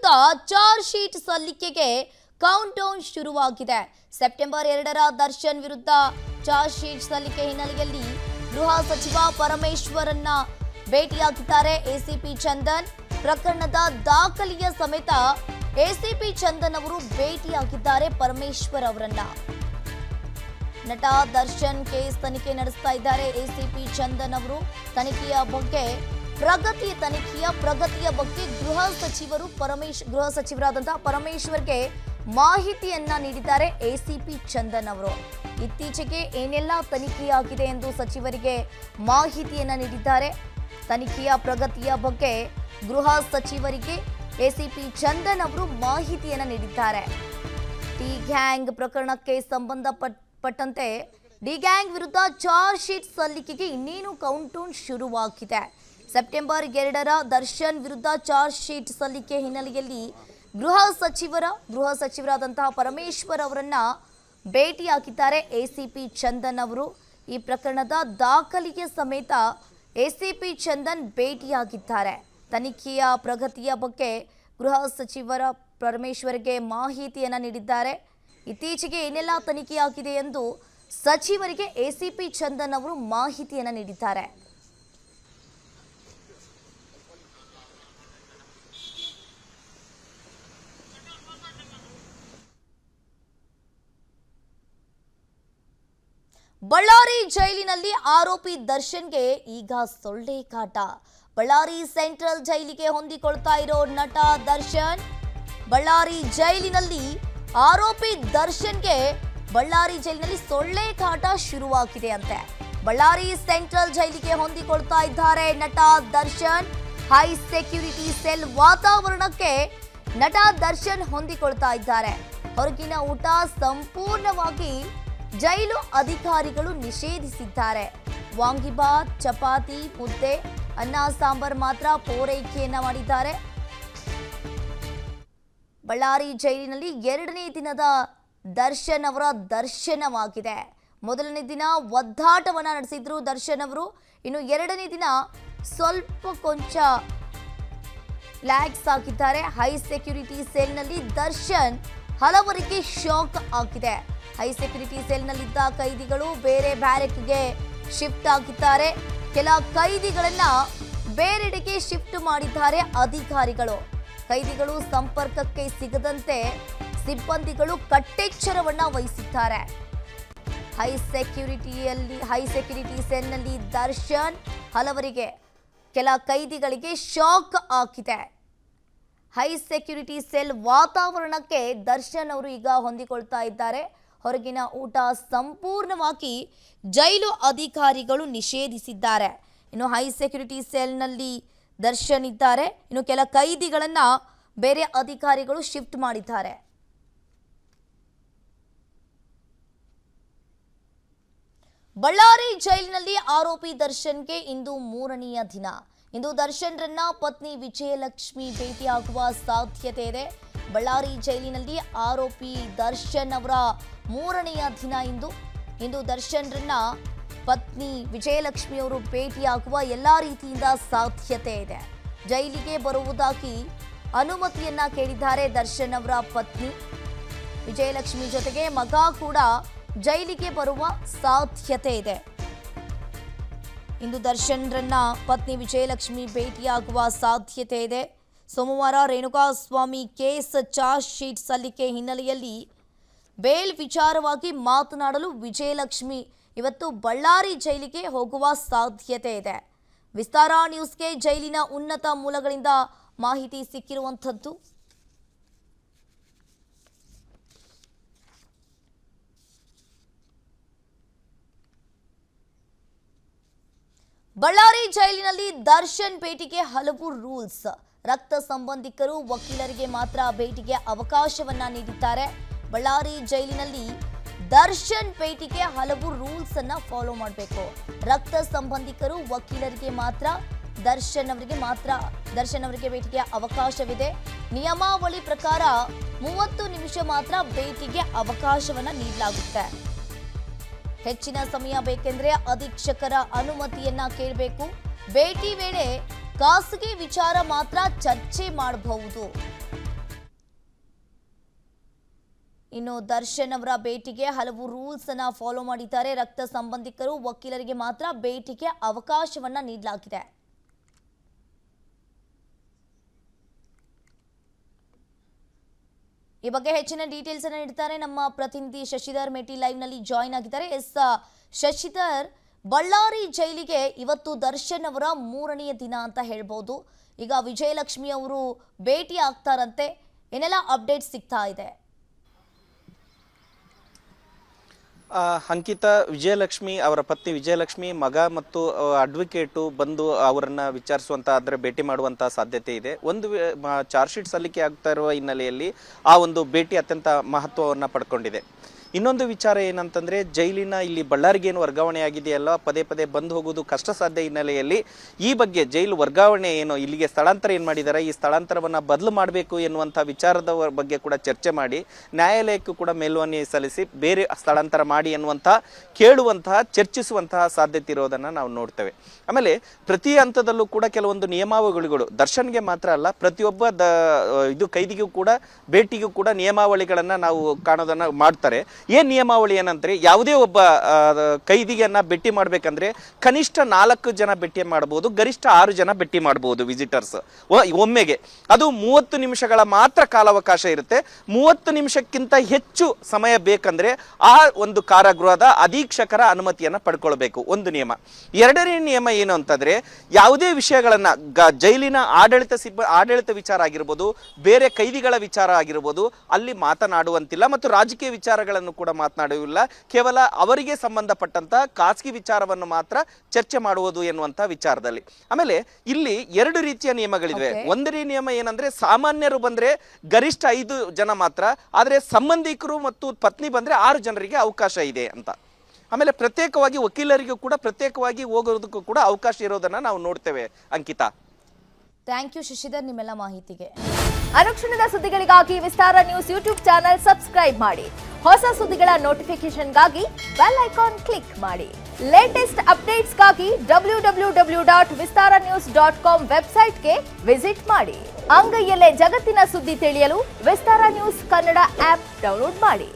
ವಿರುದ್ಧ charge sheet ಸಲ್ಲಿಕೆಗೆ count down ಶುರುವಾಗಿದೆ. ಸೆಪ್ಟೆಂಬರ್ 2ರ ದರ್ಶನ್ ವಿರುದ್ಧ ಚಾರ್ಜ್ ಶೀಟ್ ಸಲ್ಲಿಕೆ ಹಿನ್ನೆಲೆಯಲ್ಲಿ ಗೃಹ ಸಚಿವ ಪರಮೇಶ್ವರನ್ನ ಭೇಟಿಯಾಗಿದ್ದಾರೆ ಎಸಿಪಿ ಚಂದನ್. ಪ್ರಕರಣದ ದಾಖಲೆಯ ಸಮೇತ ಎಸಿಪಿ ಚಂದನ್ ಅವರು ಭೇಟಿಯಾಗಿದ್ದಾರೆ ಪರಮೇಶ್ವರ್ ಅವರನ್ನ. ನಟ ದರ್ಶನ್ ಕೇಸ್ ತನಿಖೆ ನಡೆಸ್ತಾ ಇದ್ದಾರೆ ಎಸಿಪಿ ಚಂದನ್ ಅವರು. ತನಿಖೆಯ ಪ್ರಗತಿಯ ಬಗ್ಗೆ ಗೃಹ ಸಚಿವರಾದಂತಹ ಪರಮೇಶ್ವರ್ಗೆ ಮಾಹಿತಿಯನ್ನ ನೀಡಿದ್ದಾರೆ ಎಸಿಪಿ ಚಂದನ್ ಅವರು. ಇತ್ತೀಚೆಗೆ ಏನೆಲ್ಲ ತನಿಖೆಯಾಗಿದೆ ಎಂದು ಸಚಿವರಿಗೆ ಮಾಹಿತಿಯನ್ನ ನೀಡಿದ್ದಾರೆ. ತನಿಖೆಯ ಪ್ರಗತಿಯ ಬಗ್ಗೆ ಗೃಹ ಸಚಿವರಿಗೆ ಎಸಿಪಿ ಚಂದನ್ ಅವರು ಮಾಹಿತಿಯನ್ನ ನೀಡಿದ್ದಾರೆ. ಟಿ ಗ್ಯಾಂಗ್ ಪ್ರಕರಣಕ್ಕೆ ಸಂಬಂಧಪಟ್ಟಂತೆ ಡಿ ಗ್ಯಾಂಗ್ ವಿರುದ್ಧ ಚಾರ್ಜ್ ಶೀಟ್ ಸಲ್ಲಿಕೆಗೆ ಇನ್ನೇನು ಕೌಂಟ್ ಡೌನ್ ಶುರುವಾಗಿದೆ. ಸೆಪ್ಟೆಂಬರ್ 2ರ ದರ್ಶನ್ ವಿರುದ್ಧ ಚಾರ್ಜ್ ಶೀಟ್ ಸಲ್ಲಿಕೆ ಹಿನ್ನೆಲೆಯಲ್ಲಿ ಗೃಹ ಸಚಿವರಾದಂತಹ ಪರಮೇಶ್ವರ್ ಅವರನ್ನ ಭೇಟಿಯಾಗಿದ್ದಾರೆ ಎಸಿಪಿ ಚಂದನ್ ಅವರು. ಈ ಪ್ರಕರಣದ ದಾಖಲೆಗೆ ಸಮೇತ ಎಸಿಪಿ ಚಂದನ್ ಭೇಟಿಯಾಗಿದ್ದಾರೆ. ತನಿಖೆಯ ಪ್ರಗತಿಯ ಬಗ್ಗೆ ಗೃಹ ಸಚಿವರ ಪರಮೇಶ್ವರ್ಗೆ ಮಾಹಿತಿಯನ್ನ ನೀಡಿದ್ದಾರೆ. ಇತ್ತೀಚೆಗೆ ಏನೆಲ್ಲ ತನಿಖೆಯಾಗಿದೆ ಎಂದು ಸಚಿವರಿಗೆ ಎಸಿಪಿ ಚಂದನ್ ಅವರು ಮಾಹಿತಿಯನ್ನ ನೀಡಿದ್ದಾರೆ. ಬಳ್ಳಾರಿ ಜೈಲಿನಲ್ಲಿ ಆರೋಪಿ ದರ್ಶನ್ಗೆ ಈಗ ಸೊಳ್ಳೆ ಕಾಟ. ಬಳ್ಳಾರಿ ಸೆಂಟ್ರಲ್ ಜೈಲಿಗೆ ಹೊಂದಿಕೊಳ್ತಾ ಇರೋ ನಟ ದರ್ಶನ್ ಬಳ್ಳಾರಿ ಜೈಲಿನಲ್ಲಿ ಆರೋಪಿ ದರ್ಶನ್ಗೆ ಬಳ್ಳಾರಿ ಜೈಲಿನಲ್ಲಿ ಸೊಳ್ಳೆ ಕಾಟ ಶುರುವಾಗಿದೆ ಅಂತೆ. ಬಳ್ಳಾರಿ ಸೆಂಟ್ರಲ್ ಜೈಲಿಗೆ ಹೊಂದಿಕೊಳ್ತಾ ಇದ್ದಾರೆ ನಟ ದರ್ಶನ್. ಹೈ ಸೆಕ್ಯೂರಿಟಿ ಸೆಲ್ ವಾತಾವರಣಕ್ಕೆ ನಟ ದರ್ಶನ್ ಹೊಂದಿಕೊಳ್ತಾ ಇದ್ದಾರೆ. ಹೊರಗಿನ ಊಟ ಸಂಪೂರ್ಣವಾಗಿ ಜೈಲು ಅಧಿಕಾರಿಗಳು ನಿಷೇಧಿಸಿದ್ದಾರೆ. ವಾಂಗಿಬಾತ್, ಚಪಾತಿ, ಮುದ್ದೆ, ಅನ್ನ ಸಾಂಬಾರ್ ಮಾತ್ರ ಪೂರೈಕೆಯನ್ನ ಮಾಡಿದ್ದಾರೆ. ಬಳ್ಳಾರಿ ಜೈಲಿನಲ್ಲಿ 2ನೇ ದಿನದ ದರ್ಶನ್ ಅವರ ದರ್ಶನವಾಗಿದೆ. ಮೊದಲನೇ ದಿನ ಒದ್ದಾಟವನ್ನ ನಡೆಸಿದ್ರು ದರ್ಶನ್ ಅವರು. ಇನ್ನು 2ನೇ ದಿನ ಕೊಂಚ ರಿಲ್ಯಾಕ್ಸ್ ಆಗಿದ್ದಾರೆ. ಹೈ ಸೆಕ್ಯೂರಿಟಿ ಸೆಲ್ನಲ್ಲಿ ದರ್ಶನ್ ಹಲವರಿಗೆ ಶಾಕ್ ಆಗಿದೆ. ಹೈ ಸೆಕ್ಯೂರಿಟಿ ಸೆಲ್ನಲ್ಲಿದ್ದ ಕೈದಿಗಳು ಬೇರೆ ಬ್ಯಾರೆಕ್ಗೆ ಶಿಫ್ಟ್ ಆಗಿದ್ದಾರೆ. ಕೆಲ ಕೈದಿಗಳನ್ನ ಬೇರೆಡೆಗೆ ಶಿಫ್ಟ್ ಮಾಡಿದ್ದಾರೆ ಅಧಿಕಾರಿಗಳು. ಕೈದಿಗಳು ಸಂಪರ್ಕಕ್ಕೆ ಸಿಗದಂತೆ ಸಿಬ್ಬಂದಿಗಳು ಕಟ್ಟೆಚ್ಚರವನ್ನ ವಹಿಸಿದ್ದಾರೆ. ಹೈ ಸೆಕ್ಯೂರಿಟಿ ಸೆಲ್ನಲ್ಲಿ ದರ್ಶನ್ ಹಲವರಿಗೆ ಕೆಲ ಕೈದಿಗಳಿಗೆ ಶಾಕ್ ಆಗಿದೆ. ಹೈ ಸೆಕ್ಯೂರಿಟಿ ಸೆಲ್ ವಾತಾವರಣಕ್ಕೆ ದರ್ಶನ್ ಅವರು ಈಗ ಹೊಂದಿಕೊಳ್ತಾ ಇದ್ದಾರೆ. ಹೊರಗಿನ ಊಟ ಸಂಪೂರ್ಣವಾಗಿ ಜೈಲು ಅಧಿಕಾರಿಗಳು ನಿಷೇಧಿಸಿದ್ದಾರೆ. ಇನ್ನು ಹೈ ಸೆಕ್ಯೂರಿಟಿ ಸೆಲ್ನಲ್ಲಿ ದರ್ಶನ್ ಇದ್ದಾರೆ. ಇನ್ನು ಕೆಲ ಕೈದಿಗಳನ್ನ ಬೇರೆ ಅಧಿಕಾರಿಗಳು ಶಿಫ್ಟ್ ಮಾಡಿದ್ದಾರೆ. ಬಳ್ಳಾರಿ ಜೈಲಿನಲ್ಲಿ ಆರೋಪಿ ದರ್ಶನ್ಗೆ ಇಂದು 3ನೆಯ ದಿನ. ಇಂದು ದರ್ಶನ್ರನ್ನ ಪತ್ನಿ ವಿಜಯಲಕ್ಷ್ಮಿ ಭೇಟಿಯಾಗುವ ಸಾಧ್ಯತೆ ಇದೆ. ಬಳ್ಳಾರಿ ಜೈಲಿನಲ್ಲಿ ಆರೋಪಿ ದರ್ಶನ್ ಅವರ 3ನೆಯ ದಿನ ಇಂದು ದರ್ಶನ್ರನ್ನ ಪತ್ನಿ ವಿಜಯಲಕ್ಷ್ಮಿ ಅವರು ಭೇಟಿಯಾಗುವ ಎಲ್ಲಾ ರೀತಿಯಿಂದ ಸಾಧ್ಯತೆ ಇದೆ. ಜೈಲಿಗೆ ಬರುವುದಾಗಿ ಅನುಮತಿಯನ್ನ ಕೇಳಿದ್ದಾರೆ ದರ್ಶನ್ ಅವರ ಪತ್ನಿ. ವಿಜಯಲಕ್ಷ್ಮಿ ಜೊತೆಗೆ ಮಗ ಕೂಡ ಜೈಲಿಗೆ ಬರುವ ಸಾಧ್ಯತೆ ಇದೆ. ಇಂದು ದರ್ಶನ್ರನ್ನ ಪತ್ನಿ ವಿಜಯಲಕ್ಷ್ಮಿ ಭೇಟಿಯಾಗುವ ಸಾಧ್ಯತೆ ಇದೆ. ಸೋಮವಾರ ರೇಣುಕಾಸ್ವಾಮಿ ಕೇಸ್ ಚಾರ್ಜ್ ಶೀಟ್ ಸಲ್ಲಿಕೆ ಹಿನ್ನೆಲೆಯಲ್ಲಿ ಬೇಲ್ ವಿಚಾರವಾಗಿ ಮಾತನಾಡಲು ವಿಜಯಲಕ್ಷ್ಮಿ ಇವತ್ತು ಬಳ್ಳಾರಿ ಜೈಲಿಗೆ ಹೋಗುವ ಸಾಧ್ಯತೆ ಇದೆ. ವಿಸ್ತಾರ ನ್ಯೂಸ್ಗೆ ಜೈಲಿನ ಉನ್ನತ ಮೂಲಗಳಿಂದ ಮಾಹಿತಿ ಸಿಕ್ಕಿರುವಂಥದ್ದು. ಬಳ್ಳಾರಿ ಜೈಲಿನಲ್ಲಿ ದರ್ಶನ್ ಭೇಟಿಗೆ ಹಲವು ರೂಲ್ಸ್. ರಕ್ತ ಸಂಬಂಧಿಕರು, ವಕೀಲರಿಗೆ ಮಾತ್ರ ಭೇಟಿಗೆ ಅವಕಾಶವನ್ನ ನೀಡಿದ್ದಾರೆ. ಬಳ್ಳಾರಿ ಜೈಲಿನಲ್ಲಿ ದರ್ಶನ್ ಭೇಟಿಗೆ ಹಲವು ರೂಲ್ಸ್ ಅನ್ನ ಫಾಲೋ ಮಾಡಬೇಕು. ರಕ್ತ ಸಂಬಂಧಿಕರು, ವಕೀಲರಿಗೆ ಮಾತ್ರ ದರ್ಶನ್ ಅವರಿಗೆ ಭೇಟಿಗೆ ಅವಕಾಶವಿದೆ. ನಿಯಮಾವಳಿ ಪ್ರಕಾರ 30 ನಿಮಿಷ ಮಾತ್ರ ಭೇಟಿಗೆ ಅವಕಾಶವನ್ನ ನೀಡಲಾಗುತ್ತೆ. ಹೆಚ್ಚಿನ ಸಮಯ ಬೇಕೆಂದ್ರೆ ಅಧೀಕ್ಷಕರ ಅನುಮತಿಯನ್ನ ಕೇಳಬೇಕು. ಭೇಟಿ ವೇಳೆ ಖಾಸಗಿ ವಿಚಾರ ಮಾತ್ರ ಚರ್ಚೆ ಮಾಡಬಹುದು. ಇನ್ನು ದರ್ಶನ್ ಅವರ ಭೇಟಿಗೆ ಹಲವು ರೂಲ್ಸ್ ಅನ್ನ ಫಾಲೋ ಮಾಡಿದ್ದಾರೆ. ರಕ್ತ ಸಂಬಂಧಿಕರು, ವಕೀಲರಿಗೆ ಮಾತ್ರ ಭೇಟಿಗೆ ಅವಕಾಶವನ್ನ ನೀಡಲಾಗಿದೆ. ಈ ಬಗ್ಗೆ ಹೆಚ್ಚಿನ ಡೀಟೇಲ್ಸ್ ಅನ್ನು ನೀಡ್ತಾರೆ ನಮ್ಮ ಪ್ರತಿನಿಧಿ ಶಶಿಧರ್ ಮೇಟಿ ಲೈವ್ ನಲ್ಲಿ ಜಾಯಿನ್ ಆಗಿದ್ದಾರೆ. ಶಶಿಧರ್, ಬಳ್ಳಾರಿ ಜೈಲಿಗೆ ಇವತ್ತು ದರ್ಶನ್ ಅವರ 3ನೇ ದಿನ ಅಂತ ಹೇಳ್ಬೋದು. ಈಗ ವಿಜಯಲಕ್ಷ್ಮಿ ಅವರು ಭೇಟಿ ಆಗ್ತಾರಂತೆ, ಏನೆಲ್ಲ ಅಪ್ಡೇಟ್ ಸಿಗ್ತಾ ಇದೆ? ಅಂಕಿತಾ, ವಿಜಯಲಕ್ಷ್ಮಿ ಅವರ ಪತ್ನಿ ವಿಜಯಲಕ್ಷ್ಮಿ ಮಗ ಮತ್ತು ಅಡ್ವೊಕೇಟು ಬಂದು ಅವರನ್ನ ವಿಚಾರಿಸುವಂತ ಅಂದ್ರೆ ಭೇಟಿ ಮಾಡುವಂತ ಸಾಧ್ಯತೆ ಇದೆ. ಒಂದು ಚಾರ್ಜ್ ಶೀಟ್ ಸಲ್ಲಿಕೆ ಆಗ್ತಾ ಇರುವ ಹಿನ್ನೆಲೆಯಲ್ಲಿ ಆ ಒಂದು ಭೇಟಿ ಅತ್ಯಂತ ಮಹತ್ವವನ್ನ ಪಡ್ಕೊಂಡಿದೆ. ಇನ್ನೊಂದು ವಿಚಾರ ಏನಂತಂದ್ರೆ, ಜೈಲಿನ ಇಲ್ಲಿ ಬಳ್ಳಾರಿಗೆ ಏನು ವರ್ಗಾವಣೆ ಆಗಿದೆಯಲ್ಲ, ಪದೇ ಪದೇ ಬಂದು ಹೋಗುವುದು ಕಷ್ಟ ಸಾಧ್ಯ ಹಿನ್ನೆಲೆಯಲ್ಲಿ ಈ ಬಗ್ಗೆ ಜೈಲು ವರ್ಗಾವಣೆ ಏನು ಇಲ್ಲಿಗೆ ಸ್ಥಳಾಂತರ ಏನು ಮಾಡಿದ್ದಾರೆ, ಈ ಸ್ಥಳಾಂತರವನ್ನ ಬದಲು ಮಾಡಬೇಕು ಎನ್ನುವಂಥ ವಿಚಾರದ ಬಗ್ಗೆ ಕೂಡ ಚರ್ಚೆ ಮಾಡಿ ನ್ಯಾಯಾಲಯಕ್ಕೂ ಕೂಡ ಮೇಲ್ಮನವಿ ಸಲ್ಲಿಸಿ ಬೇರೆ ಸ್ಥಳಾಂತರ ಮಾಡಿ ಎನ್ನುವಂಥ ಕೇಳುವಂತಹ ಚರ್ಚಿಸುವಂತಹ ಸಾಧ್ಯತೆ ಇರೋದನ್ನ ನಾವು ನೋಡ್ತೇವೆ. ಆಮೇಲೆ ಪ್ರತಿ ಹಂತದಲ್ಲೂ ಕೂಡ ಕೆಲವೊಂದು ನಿಯಮಾವಳಿಗಳು ದರ್ಶನ್ಗೆ ಮಾತ್ರ ಅಲ್ಲ, ಪ್ರತಿಯೊಬ್ಬ ಇದು ಕೈದಿಗೂ ಕೂಡ ಭೇಟಿಗೂ ಕೂಡ ನಿಯಮಾವಳಿಗಳನ್ನ ನಾವು ಕಾಣೋದನ್ನ ಮಾಡ್ತಾರೆ. ಏನ್ ನಿಯಮಾವಳಿ ಏನಂದ್ರೆ, ಯಾವುದೇ ಒಬ್ಬ ಕೈದಿಗೆಯನ್ನ ಭೇಟಿ ಮಾಡ್ಬೇಕಂದ್ರೆ ಕನಿಷ್ಠ 4 ಜನ ಭೇಟಿ ಮಾಡಬಹುದು, ಗರಿಷ್ಠ 6 ಜನ ಭೇಟಿ ಮಾಡಬಹುದು ವಿಸಿಟರ್ಸ್ ಒಮ್ಮೆಗೆ. ಅದು 30 ನಿಮಿಷಗಳ ಮಾತ್ರ ಕಾಲಾವಕಾಶ ಇರುತ್ತೆ. 30 ನಿಮಿಷಕ್ಕಿಂತ ಹೆಚ್ಚು ಸಮಯ ಬೇಕಂದ್ರೆ ಆ ಒಂದು ಕಾರಾಗೃಹದ ಅಧೀಕ್ಷಕರ ಅನುಮತಿಯನ್ನ ಪಡ್ಕೊಳ್ಬೇಕು, ಒಂದು ನಿಯಮ. ಎರಡನೇ ನಿಯಮ ಏನು ಅಂತಂದ್ರೆ, ಯಾವುದೇ ವಿಷಯಗಳನ್ನ ಜೈಲಿನ ಆಡಳಿತ ವಿಚಾರ ಆಗಿರ್ಬೋದು, ಬೇರೆ ಕೈದಿಗಳ ವಿಚಾರ ಆಗಿರ್ಬೋದು, ಅಲ್ಲಿ ಮಾತನಾಡುವಂತಿಲ್ಲ ಮತ್ತು ರಾಜಕೀಯ ವಿಚಾರಗಳನ್ನು ಕೂಡ ಮಾತನಾಡುವುದಿಲ್ಲ. ಕೇವಲ ಅವರಿಗೆ ಸಂಬಂಧಪಟ್ಟಂತ ಖಾಸಗಿ ವಿಚಾರವನ್ನು ಮಾತ್ರ ಚರ್ಚೆ ಮಾಡುವುದು ಎನ್ನುವಂತ ವಿಚಾರದಲ್ಲಿ. ಆಮೇಲೆ ಇಲ್ಲಿ 2 ರೀತಿಯ ನಿಯಮಗಳಿವೆ. ಒಂದನೇ ನಿಯಮ ಏನಂದ್ರೆ, ಸಾಮಾನ್ಯರು ಬಂದ್ರೆ ಗರಿಷ್ಠ 5 ಜನ ಮಾತ್ರ, ಆದ್ರೆ ಸಂಬಂಧಿಕರು ಮತ್ತು ಪತ್ನಿ ಬಂದ್ರೆ 6 ಜನರಿಗೆ ಅವಕಾಶ ಇದೆ ಅಂತ. ಆಮೇಲೆ ಪ್ರತ್ಯೇಕವಾಗಿ ವಕೀಲರಿಗೂ ಕೂಡ ಪ್ರತ್ಯೇಕವಾಗಿ ಹೋಗೋದಕ್ಕೂ ಕೂಡ ಅವಕಾಶ ಇರೋದನ್ನ ನಾವು ನೋಡ್ತೇವೆ. ಅಂಕಿತಾ, ಥ್ಯಾಂಕ್ ಯು ಶಶಿಧರ್ ನಿಮ್ಮೆಲ್ಲ ಮಾಹಿತಿಗೆ. ಅನುಕ್ಷಣದ ಸುದ್ದಿಗಳಿಗಾಗಿ ವಿಸ್ತಾರ ನ್ಯೂಸ್ ಯೂಟ್ಯೂಬ್ ಚಾನೆಲ್ ಸಬ್ಸ್ಕ್ರೈಬ್ ಮಾಡಿ. ಹೊಸ ಸುದ್ದಿಗಳ ನೋಟಿಫಿಕೇಶನ್ಗಾಗಿ ಬೆಲ್ ಐಕಾನ್ ಕ್ಲಿಕ್ ಮಾಡಿ. ಲೇಟೆಸ್ಟ್ ಅಪ್ಡೇಟ್ಸ್ಗಾಗಿ www.vistaranews.com ವೆಬ್ಸೈಟ್ಗೆ ವಿಸಿಟ್ ಮಾಡಿ. ಅಂಗೈಯಲ್ಲೇ ಜಗತ್ತಿನ ಸುದ್ದಿ ತಿಳಿಯಲು ವಿಸ್ತಾರ ನ್ಯೂಸ್ ಕನ್ನಡ ಆಪ್ ಡೌನ್ಲೋಡ್ ಮಾಡಿ.